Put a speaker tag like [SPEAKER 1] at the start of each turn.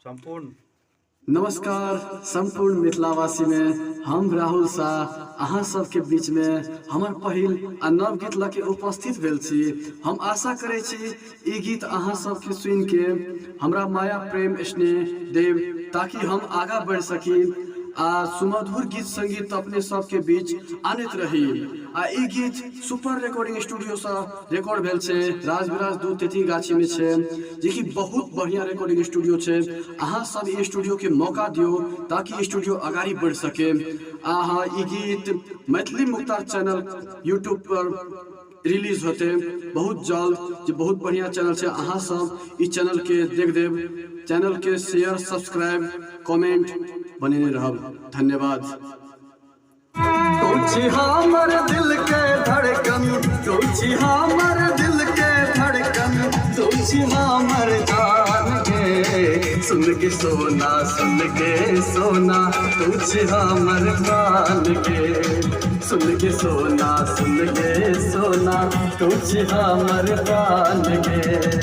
[SPEAKER 1] संपूर्ण
[SPEAKER 2] नमस्कार संपूर्ण मिथिलावासी में हम राहुल शाह अहाँ सबके बीच में हमर पहिल आ नव गीत लके उपस्थित भेल छी। हम आशा करे छी ई गीत अहाँ सबके सुन के हमरा माया प्रेम स्नेह देव ताकि हम आगा बढ़ सकी आ सुमधुर गीत संगीत अपने सबके बीच आनत रही। आ ई गीत सुपर रिकॉर्डिंग स्टूडियो से रिकॉर्ड भेल छे, राजविराज 2 तेती गाछी में छे, जे कि बहुत बढ़िया रिकॉर्डिंग स्टूडियो छे। अहाँ सब ई स्टूडियो के मौका दियो ताकि स्टूडियो आगाड़ी बढ़ सके। हाँ, ई गीत मैथिली मुख्तार चैनल यूट्यूब पर रिलीज होते बहुत जल्द, जो बहुत बढ़िया चैनल है। अहाँ सब इस चैनल के देख देव, चैनल के शेयर सब्सक्राइब कमेंट बने रहब। धन्यवाद।
[SPEAKER 3] तू छी हमर दिल के धड़कन, तू छी हमर दिल के धड़कन, तू छी हमर जान के सुन के सोना, सुन के सोना, तू छी हमर प्राण के सुन के सोना, सुन के सोना, तू छी हमर प्राण के।